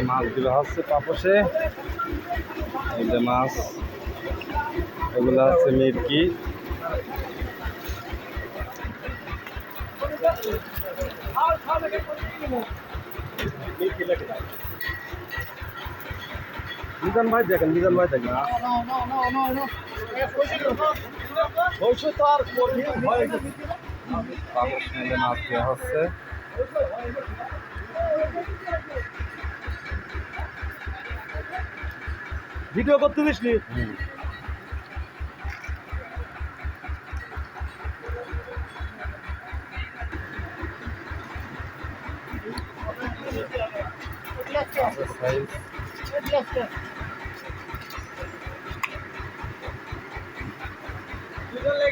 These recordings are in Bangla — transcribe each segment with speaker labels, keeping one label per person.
Speaker 1: মাছ দেওয়া হচ্ছে পাপোশে। এই যে মাছ, এগুলো হচ্ছে মিরকি।
Speaker 2: মিজান ভাই দেখেন, মিজান ভাই দেখেন।
Speaker 1: পাপোশ মেলে মাছ দেওয়া হচ্ছে।
Speaker 2: ভিডিও করতে দিসনি?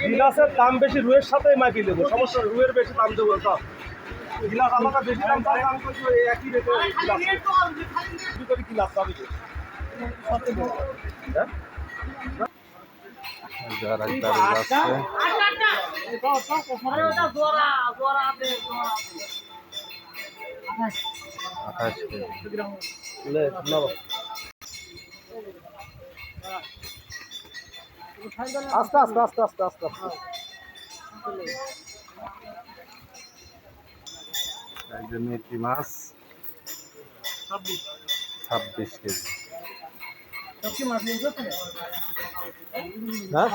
Speaker 2: গিলাসের দাম বেশি, রুয়ের সাথে মাইকে দেবো, সমস্যা রুয়ের বেশি দাম দেবো। গিলাস আলাদা বেশি দাম, তার দাম করছি একই রেটে গিলাস পাবি।
Speaker 1: যারা গাড়ি যাচ্ছে আঠাশ কেজি।
Speaker 2: আস্তে আস্তে আস্তে আস্তে আস্তে আস্তে।
Speaker 1: এই যে মিরকি মাছ 26 কেজি।
Speaker 2: হ্যাঁ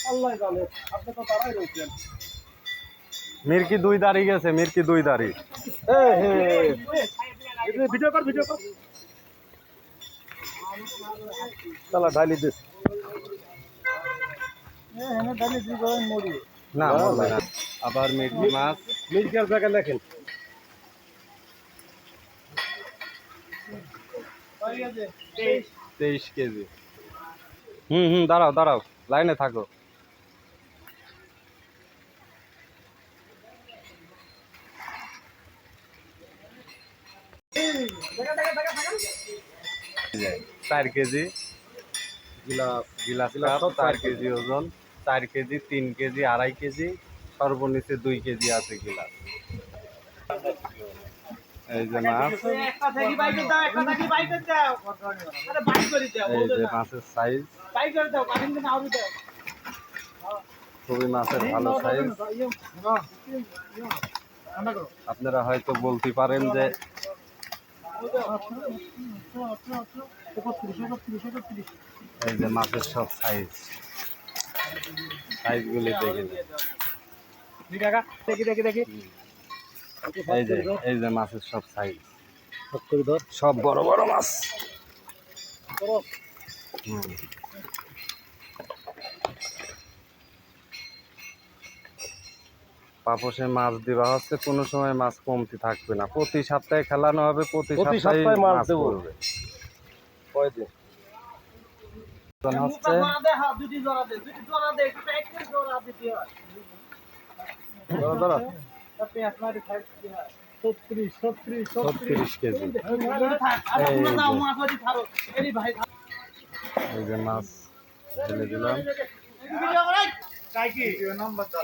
Speaker 2: আল্লাহ জানে, আপনি তো তারাই রয়েছেন।
Speaker 1: মিরকি 2 দাঁড়ি গেছে, মিরকি 2 দাঁড়ি।
Speaker 2: ভিডিও কর, ভিডিও কর। চালা ঢালি দিস।
Speaker 1: না মরবে না। আবার মিরকি মাছ
Speaker 2: মিরকির জায়গায় লেখেন
Speaker 1: 23 কেজি। দাঁড়াও দাঁড়াও, লাইনে থাকো। চার কেজি গিলাস কাপ, 4 কেজি ওজন, 4 কেজি, 3 কেজি, 2.5 কেজি, সর্বনিচে 2 কেজি আছে গিলাস। এই যে মাছ, এই যে মাছের সাইজ, খুবই মাছের ভালো সাইজ। আপনারা হয়তো বলতে পারেন যে এই যে মাছের সব সাইজ, সাইজগুলি দেখে নিন। এই যে মাছের সব সাইজ, সব বড় বড় মাছ। পাপোশে মাছ দেওয়া হচ্ছে, কোনো সময় মাছ কমতি থাকবে না। প্রতি সপ্তাহে খেলানো হবে, প্রতি সপ্তাহে মাছ পড়বে। হচ্ছে 36 কেজি। এই যে মাছ ঢেলে দিলাম।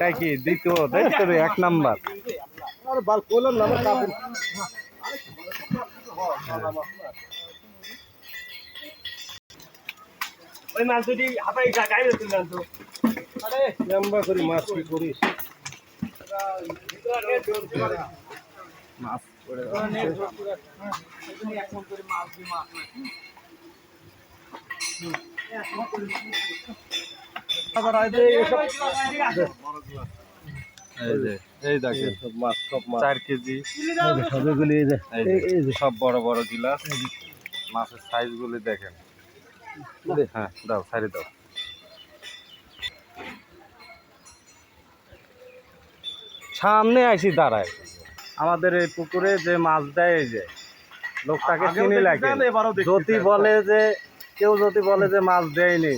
Speaker 1: কাইকি দ্বিতীয়, দেখছো রে 1 নাম্বার।
Speaker 2: ওই মাছ যদি হাতাই গাইবে তুললেন তো, আরে লম্বা করে মাছ কি করিস?
Speaker 1: মাছ পড়ে এই দেখেন 4 কেজি সব বড় বড় গিলাস। মাছের সাইজ গুলি দেখেন। হ্যাঁ দাও, ছাড়ি দাও। সামনে আইসি দাঁড়ায়। আমাদের এই পুকুরে যে মাছ দেয়, এই যে লোকটাকে চিনি লাগে। যদি বলে যে কেউ যদি বলে যে মাছ দেয়নি,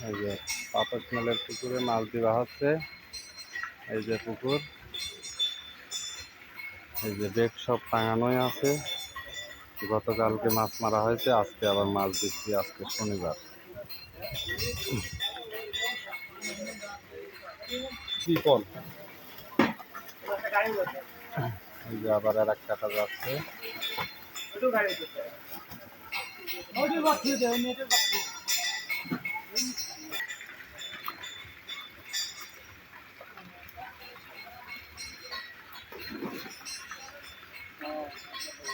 Speaker 1: এই যে পাপোশ মেলের পুকুরে মাছ দেওয়া হচ্ছে। এই যে পুকুর, এই যে বেগ সব টাঙানোই আছে। গতকালকে মাছ মারা হয়েছে, আজকে আবার মাছ দিচ্ছি, আজকে শনিবার।
Speaker 2: কি কোন
Speaker 1: এই যে আবার আর এক কাটা যাচ্ছে।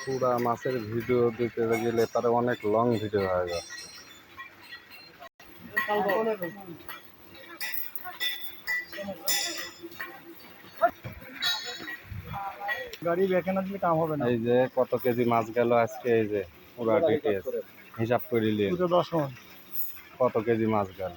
Speaker 1: পুরা মাছের ভিডিও দিতে গেলে তারা অনেক লং ভিডিও হয়ে যাচ্ছে।
Speaker 2: গাড়ি বেঁকে না দিলে কাম হবে না।
Speaker 1: এই যে কত কেজি মাছ গেল আজকে, এই যে পুরা ডিটেলস হিসাব করে নিয়ে
Speaker 2: 10 মণ
Speaker 1: কত কেজি মাছ গেল।